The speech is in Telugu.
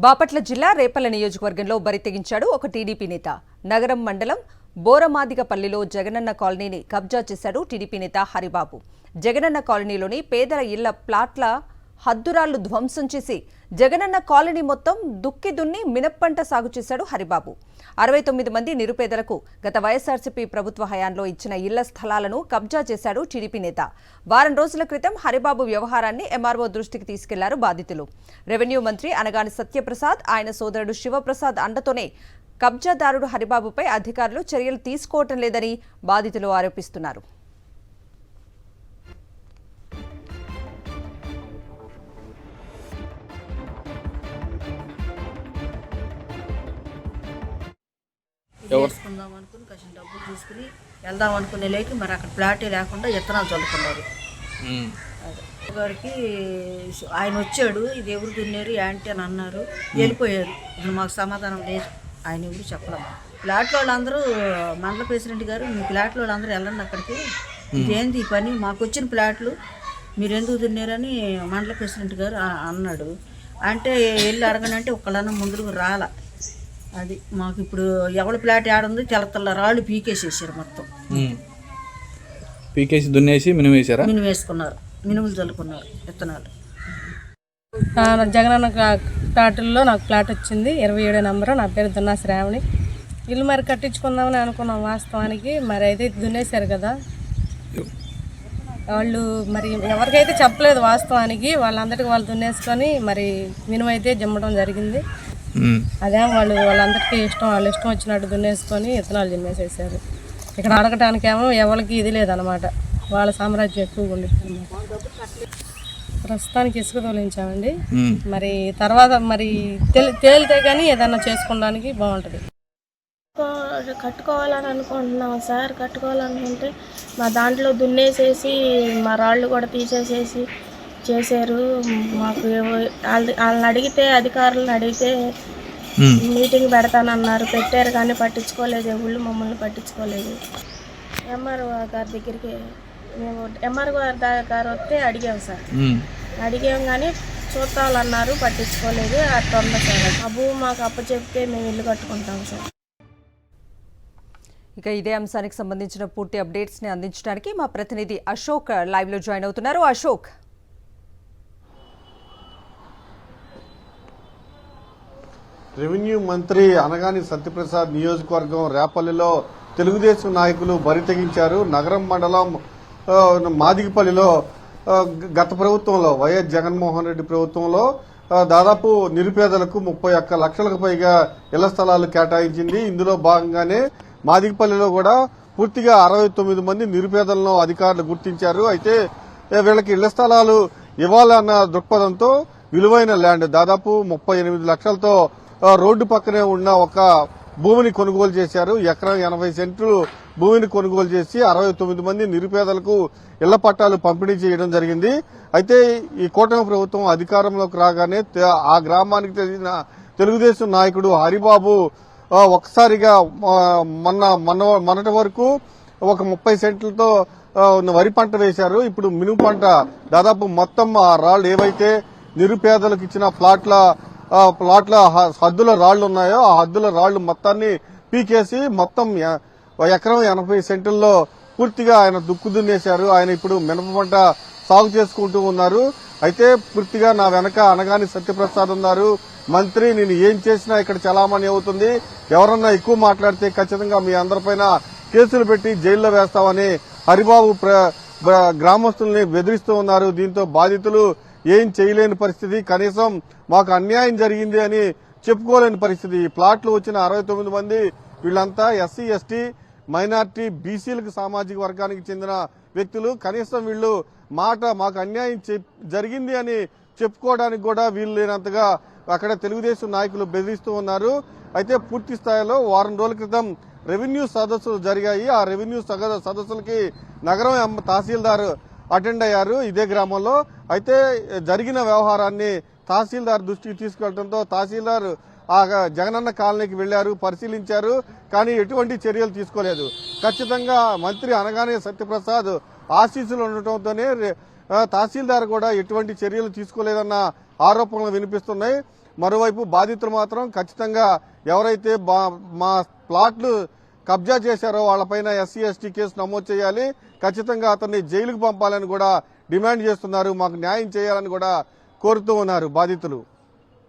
బాపట్ల జిల్లా రేపల్ల నియోజకవర్గంలో బరితెగించాడు ఒక టీడీపీ నేత. నగరం మండలం బోరమాదిగపల్లిలో జగనన్న కాలనీని కబ్జా చేశాడు టీడీపీ నేత హరిబాబు. జగనన్న కాలనీలోని పేదల ఇళ్ల ప్లాట్ల హద్దురాళ్లు ధ్వంసం చేసి జగనన్న కాలనీ మొత్తం దుక్కి దున్ని మినప్పంట సాగు చేశాడు హరిబాబు. 69 మంది నిరుపేదలకు గత వైఎస్ఆర్సీపీ ప్రభుత్వ హయాంలో ఇచ్చిన ఇళ్ల స్థలాలను కబ్జా చేశాడు టీడీపీ నేత. వారం రోజుల క్రితం హరిబాబు వ్యవహారాన్ని ఎంఆర్ఓ దృష్టికి తీసుకెళ్లారు బాధితులు. రెవెన్యూ మంత్రి అనగాని సత్యప్రసాద్, ఆయన సోదరుడు శివప్రసాద్ అండతోనే కబ్జాదారుడు హరిబాబుపై అధికారులు చర్యలు తీసుకోవటం లేదని బాధితులు ఆరోపిస్తున్నారు. వేసుకుందాం అనుకుని కొంచెం డబ్బులు తీసుకుని వెళ్దాం అనుకునే లేకి మరి అక్కడ ప్లాటే లేకుండా విత్తనాలు చల్లుకున్నారు. గారికి ఆయన వచ్చాడు, ఇది ఎవరు దున్నారు యాంటీ అని అన్నారు, వెళ్ళిపోయారు. మాకు సమాధానం లేదు, ఆయన ఎవరు చెప్పలేము. ప్లాట్లో వాళ్ళందరూ మండల ప్రెసిడెంట్ గారు, మీ ప్లాట్లో వాళ్ళందరూ వెళ్ళండి అక్కడికి, ఇదేంది ఈ పని, మాకు వచ్చిన ప్లాట్లు మీరు ఎందుకు దున్నారని మండల ప్రెసిడెంట్ గారు అన్నాడు. అంటే వెళ్ళి అడగనంటే ఒక్కళ్ళన్నా ముందుకు రాల. అది మాకు ఇప్పుడు ఎవరి ప్లాట్ ఆడుందో తెల్లతల్ల రాళ్ళు పీకేసేసారు, మొత్తం పీకేసి దున్నేసి మినుము వేసారా? మినుము వేసుకున్నారు, మినుములు చల్లుకున్నారు విత్తనాలు. జగనన్న ప్లాట్లో నాకు ప్లాట్ వచ్చింది, 27 నెంబరు. నా పేరు దున్నా శ్రావణి. ఇల్లు మరి కట్టించుకుందామని అనుకున్నాం. వాస్తవానికి మరి అయితే దున్నేశారు కదా వాళ్ళు, మరి ఎవరికైతే చెప్పలేదు. వాస్తవానికి వాళ్ళందరికీ వాళ్ళు దున్నేసుకొని మరి మినుము అయితే జమ్మడం జరిగింది. అదేం వాళ్ళందరికీ ఇష్టం, వాళ్ళు ఇష్టం వచ్చినట్టు దున్నేసుకొని విత్తనాలు జిమ్మేసేసారు. ఇక్కడ అడగటానికేమో ఎవరికి ఇది లేదనమాట, వాళ్ళ సామ్రాజ్యం ఎక్కువగా ఉండేది. ప్రస్తుతానికి ఇసుక తోలించామండి. మరి తర్వాత మరి తేలితే కానీ ఏదన్నా చేసుకోవడానికి బాగుంటుంది. కట్టుకోవాలని అనుకుంటున్నాం సార్. కట్టుకోవాలనుకుంటే మా దాంట్లో దున్నేసేసి మా రాళ్ళు కూడా తీసేసేసి చేశారు. మాకు వాళ్ళని అడిగితే, అధికారులను అడిగితే మీటింగ్ పెడతానన్నారు, పెట్టారు కానీ పట్టించుకోలేదు. ఊళ్ళు మమ్మల్ని పట్టించుకోలేదు. ఎంఆర్ఓ గారి దగ్గరికి మేము ఎంఆర్ఓ గారు వస్తే అడిగాం సార్. అడిగాం కానీ చూస్తామన్నారు, పట్టించుకోలేదు. అట్లా ఉంది సార్. ఆ భూమి మాకు అప్పచెప్తే మేము ఇల్లు కట్టుకుంటాం సార్. ఇక ఇదే అంశానికి సంబంధించిన పూర్తి అప్డేట్స్ ని అందించడానికి మా ప్రతినిధి అశోక్ లైవ్ లో జాయిన్ అవుతున్నారు. అశోక్, రెవెన్యూ మంత్రి అనగాని సత్యప్రసాద్ నియోజకవర్గం రేపల్లిలో తెలుగుదేశం నాయకులు బరితెగించారు. నగరం మండలం మాదిగపల్లిలో గత ప్రభుత్వంలో వైఎస్ జగన్మోహన్ రెడ్డి ప్రభుత్వంలో దాదాపు నిరుపేదలకు 31 లక్షలకు పైగా ఇళ్ల స్థలాలు కేటాయించింది. ఇందులో భాగంగానే మాదిగపల్లిలో కూడా పూర్తిగా 69 మంది నిరుపేదలను అధికారులు గుర్తించారు. అయితే వీళ్ళకి ఇళ్ల స్థలాలు ఇవ్వాలన్న దృక్పథంతో విలువైన ల్యాండ్ దాదాపు 38 లక్షలతో రోడ్డు పక్కనే ఉన్న ఒక భూమిని కొనుగోలు చేశారు. ఎకరం 80 సెంట్లు భూమిని కొనుగోలు చేసి 69 మంది నిరుపేదలకు ఇళ్ల పట్టాలు పంపిణీ చేయడం జరిగింది. అయితే ఈ కూటమి ప్రభుత్వం అధికారంలోకి రాగానే ఆ గ్రామానికి చెందిన తెలుగుదేశం నాయకుడు హరిబాబు ఒకసారిగా మొన్నటి వరకు ఒక 30 సెంట్లతో వరి పంట వేశారు. ఇప్పుడు మినుము పంట దాదాపు మొత్తం ఆ రాళ్లు ఏవైతే నిరుపేదలకు ఇచ్చిన ప్లాట్ల హద్దుల రాళ్లు ఉన్నాయో ఆ హద్దుల రాళ్లు మొత్తాన్ని పీకేసి మొత్తం ఎకరం 80 సెంట్లలో పూర్తిగా ఆయన దుక్కు దున్నేశారు. ఆయన ఇప్పుడు మినప పంట సాగు చేసుకుంటూ ఉన్నారు. అయితే పూర్తిగా నా వెనక అనగాని సత్యప్రసాద్ ఉన్నారు. మంత్రి, నేను ఏం చేసినా ఇక్కడ చలామణి అవుతుంది, ఎవరన్నా ఎక్కువ మాట్లాడితే ఖచ్చితంగా మీ అందరిపైన కేసులు పెట్టి జైల్లో వేస్తామని హరిబాబు గ్రామస్తుల్ని బెదిరిస్తూ ఉన్నారు. దీంతో బాధితులు ఏం చేయలేని పరిస్థితి, కనీసం మాకు అన్యాయం జరిగింది అని చెప్పుకోలేని పరిస్థితి. ఈ ప్లాట్లు వచ్చిన 69 మంది వీళ్ళంతా ఎస్సీ, ఎస్టీ, మైనార్టీ, బీసీలకు సామాజిక వర్గానికి చెందిన వ్యక్తులు. కనీసం వీళ్ళు మాకు అన్యాయం జరిగింది అని చెప్పుకోవడానికి కూడా వీలు లేనంతగా అక్కడ తెలుగుదేశం నాయకులు బెదిరిస్తూ ఉన్నారు. అయితే పూర్తి స్థాయిలో వారం రోజుల క్రితం రెవెన్యూ సదస్సులు జరిగాయి. ఆ రెవెన్యూ సదస్సులకి నగరం తహసీల్దార్ అటెండ్ అయ్యారు ఇదే గ్రామంలో. అయితే జరిగిన వ్యవహారాన్ని తహసీల్దార్ దృష్టికి తీసుకెళ్లడంతో తహసీల్దార్ ఆ జగనన్న కాలనీకి వెళ్లారు, పరిశీలించారు, కానీ ఎటువంటి చర్యలు తీసుకోలేదు. ఖచ్చితంగా మంత్రి అనగానే సత్యప్రసాద్ ఆశీస్సులు ఉండటంతోనే తహసీల్దార్ కూడా ఎటువంటి చర్యలు తీసుకోలేదన్న ఆరోపణలు వినిపిస్తున్నాయి. మరోవైపు బాధితులు మాత్రం ఖచ్చితంగా ఎవరైతే మా ప్లాట్లు కబ్జా చేశారో వాళ్ళపైన ఎస్సీ ఎస్టీ కేసు నమోదు చేయాలి, ఖచ్చితంగా అతన్ని జైలుకు పంపాలని కూడా డిమాండ్ చేస్తున్నారు. మాకు న్యాయం చేయాలని కూడా కోరుతూ ఉన్నారు బాధితులు.